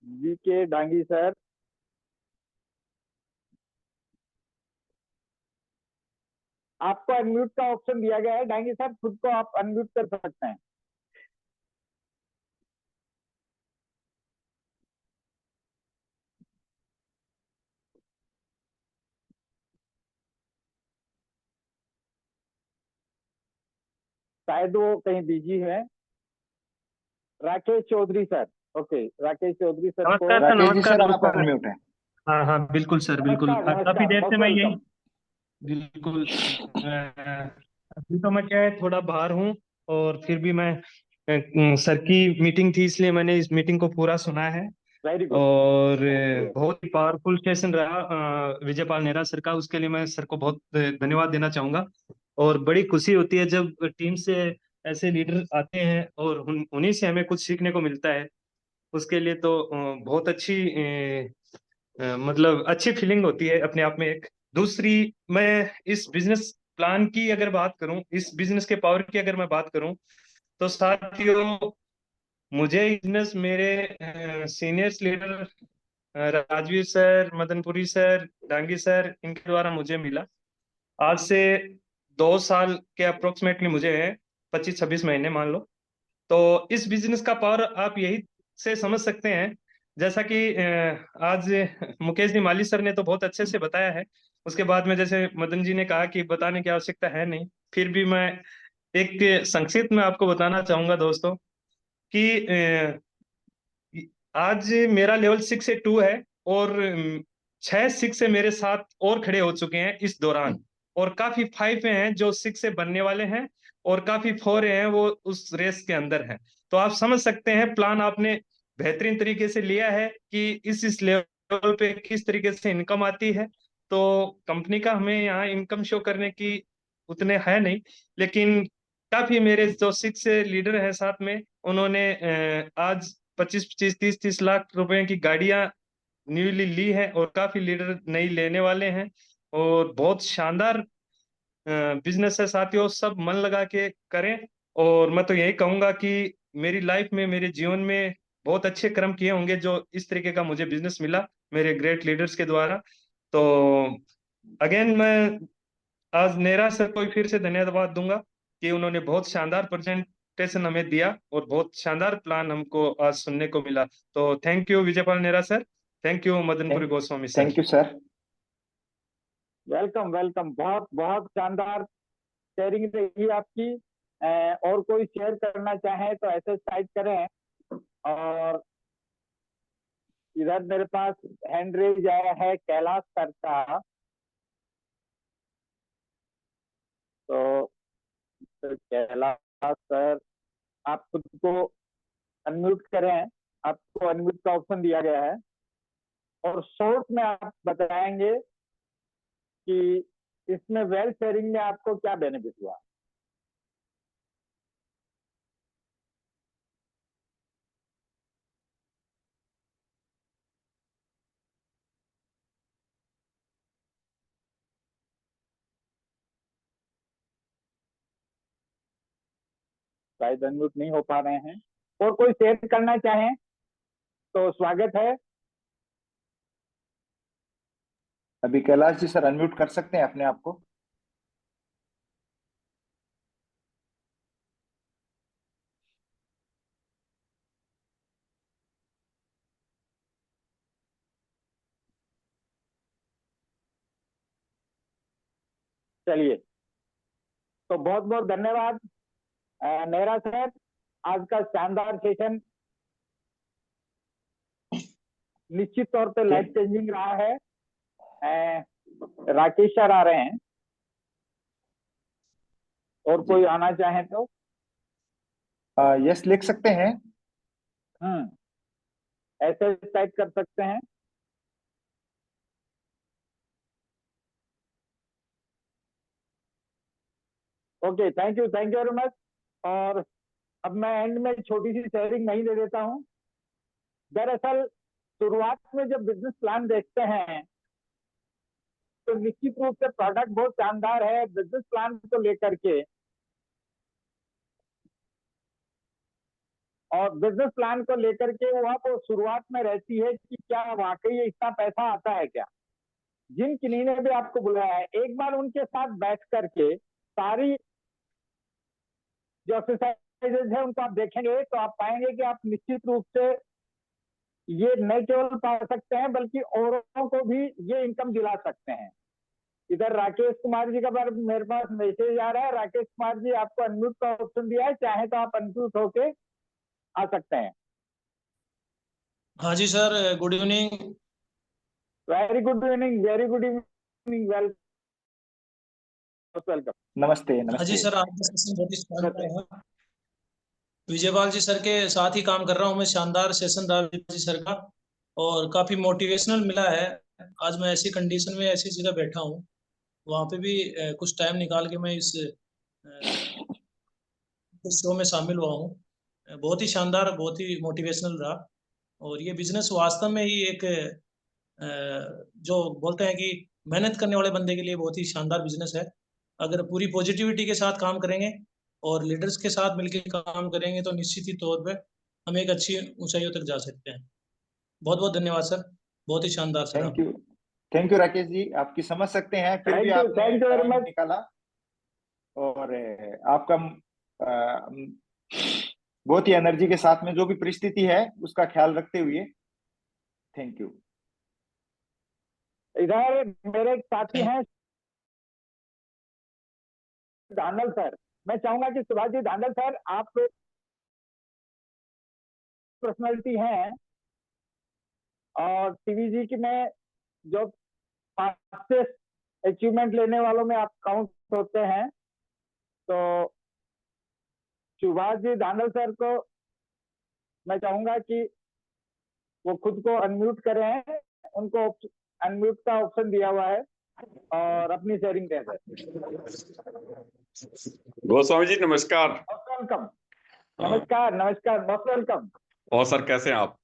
वीके डांगी सर, आपको अनम्यूट का ऑप्शन दिया गया है। डांगी सर, खुद को आप अनम्यूट कर सकते हैं। शायद वो कहीं बिजी है। Rakesh Chaudhary sir, okay, Rakesh Chaudhary sir को। नमस्कार सर, राकेश जी नमस्कार सर, आप नमस्कार। अनम्यूट हैं। हाँ हाँ बिल्कुल सर, बिल्कुल। नमस्कार काफी नमस्कार, देर से मोस्ट मैं यही, वेलकम। बिल्कुल। अभी तो मैं क्या है, थोड़ा बाहर हूँ, और फिर भी मैं सर की मीटिंग थी, इसलिए मैंने इस मीटिंग को पूरा सुना है। Very good. और बहुत ही पावरफुल सेशन रहा विजयपाल नेहरा सर का, उसके लिए मैं सर को बहुत धन्यवाद देना चाहूंगा। और बड़ी खुशी होती है जब टीम से ऐसे लीडर आते हैं और उन्हीं से हमें कुछ सीखने को मिलता है। उसके लिए तो बहुत अच्छी मतलब अच्छी फीलिंग होती है अपने आप में एक। दूसरी, मैं इस बिजनेस प्लान की अगर बात करूं, इस बिजनेस के पावर की अगर मैं बात करूं, तो साथियों, मुझे बिजनेस मेरे seniors leader Rajveer sir, Madanpuri sir, Dangi sir, इनके द्वारा मुझे मिला। आज से 2 साल के अप्रोक्सीमेटली मुझे है, 25-26 महीने मान लो। तो इस बिजनेस का पावर आप यही से समझ सकते हैं। जैसा कि आज मुकेश जी माली सर ने तो बहुत अच्छे से बताया है। उसके बाद में जैसे मदन जी ने कहा कि बताने की आवश्यकता है नहीं, फिर भी मैं एक संक्षिप्त में आपको बताना चाहूंगा दोस्तों कि आज मेरा लेवल 6 से 2 है, और 6 6 से मेरे साथ और खड़े हो चुके हैं इस दौरान। और काफी 5 हैं जो 6 से बनने वाले हैं, और काफी 4 हैं वो उस रेस के अंदर हैं। तो आप समझ सकते हैं प्लान आपने बेहतरीन तरीके से लिया है कि इस लेवल पे किस तरीके से इनकम आती है। तो कंपनी का हमें यहाँ इनकम शो करने की उतने है नहीं, लेकिन काफी मेरे जो 6 लीडर हैं साथ में, उन्होंने आज 25 25 30 30 लाख रुपए की गाड़ियां न्यूली ली है, और काफी लीडर नई लेने वाले हैं। और बहुत शानदार बिजनेस है साथियों, सब मन लगा के करें। और मैं तो यही कहूंगा कि मेरी लाइफ में, मेरे जीवन में बहुत अच्छे कर्म किए होंगे जो इस तरीके का मुझे बिजनेस मिला मेरे ग्रेट लीडर्स के द्वारा। तो अगेन मैं आज नेरा सर को फिर से धन्यवाद दूंगा कि उन्होंने बहुत शानदार प्रेजेंटेशन हमें दिया, और बहुत शानदार प्लान हमको आज सुनने को मिला। तो thank you Vijaypal Nera sir, thank you Madanpuri Goswami sir. Thank you sir. Welcome welcome, बहुत बहुत शानदार शेयरिंग रही आपकी। और कोई शेयर करना चाहे तो ऐसे टाइप करें। और इधर मेरे पास हैंड रेज आया है कैलाश सर का, तो कैलाश सर, आप खुद को अनम्यूट करें, आपको अनम्यूट का ऑप्शन दिया गया है, और शॉर्ट में आप बताएंगे कि इसमें वेल्थ शेयरिंग में आपको क्या बेनिफिट हुआ। शायद अनम्यूट नहीं हो पा रहे हैं। और कोई शेयर करना चाहें तो स्वागत है। अभी कैलाश जी सर अनम्यूट कर सकते हैं अपने आप को। चलिए, तो बहुत बहुत धन्यवाद नेहरा सर। आज का शानदार सेशन निश्चित तौर पे लाइफ चेंजिंग रहा है। राकेश सर आ रहे हैं, और कोई आना चाहे तो यस लिख सकते हैं। ऐसे टाइप कर सकते हैं। Okay, thank you very much. और अब मैं एंड में छोटी सी शेयरिंग नहीं दे देता हूं। दरअसल शुरुआत में जब बिजनेस प्लान देखते हैं तो निश्चित रूप से प्रोडक्ट बहुत शानदार है। बिजनेस प्लान को लेकर के और बिजनेस प्लान को लेकर के वहाँ तो शुरुआत में रहती है कि क्या वाकई इतना पैसा आता है क्या। जिन किन्हीं ने भी आपको बुलाया है, एक बार उनके साथ बैठ करके सारी जो एक्सरसाइजेज है उनको आप देखेंगे तो आप पाएंगे कि आप निश्चित रूप से ये न केवल पा सकते हैं बल्कि औरों को भी ये इनकम दिला सकते हैं। इधर राकेश कुमार जी का मेरे पास मैसेज आ रहा है। राकेश कुमार जी, आपको अनम्यूट का ऑप्शन दिया है, चाहे तो आप अनम्यूट होके आ सकते हैं। हाँ जी sir, good evening. Very good evening, very good evening, welcome. नमस्ते हाँ जी नमस्ते। सर, आज का सेशन बहुत ही शानदार रहा। विजयपाल जी सर के साथ ही काम कर रहा हूँ मैं। शानदार सेशन रहा विजय जी सर का, और काफी मोटिवेशनल मिला है। आज मैं ऐसी कंडीशन में ऐसी जगह बैठा हूँ, वहाँ पे भी कुछ टाइम निकाल के मैं इस शो में शामिल हुआ हूँ। बहुत ही शानदार, बहुत ही मोटिवेशनल रहा। और ये बिजनेस वास्तव में ही एक जो बोलते हैं कि मेहनत करने वाले बंदे के लिए बहुत ही शानदार बिजनेस है। अगर पूरी पॉजिटिविटी के साथ काम करेंगे और लीडर्स के साथ मिलकर काम करेंगे तो निश्चित ही तौर पे हम एक अच्छी ऊंचाइयों तक जा सकते हैं। बहुत बहुत धन्यवाद सर, बहुत ही शानदार sir. Thank you Rakesh ji, आपकी समझ सकते हैं, फिर भी आपने thank you very time much. निकाला। और आपका बहुत ही एनर्जी के साथ में जो भी परिस्थिति है उसका ख्याल रखते हुए थैंक यू। इधर मेरे एक साथी हैं धांडल सर। मैं चाहूंगा कि सुभाष जी धांडल सर, आप पर्सनालिटी हैं और टीवीजी की में जो फास्टेस्ट अचीवमेंट लेने वालों में आप काउंट होते हैं। तो सुभाष जी धांडल सर को मैं चाहूंगा कि वो खुद को अनम्यूट करें। उनको अनम्यूट का ऑप्शन दिया हुआ है और अपनी शेयरिंग दे दें। गोस्वामी जी नमस्कार। वेलकम। नमस्कार नमस्कार, मोस्ट वेलकम। और सर कैसे हैं आप?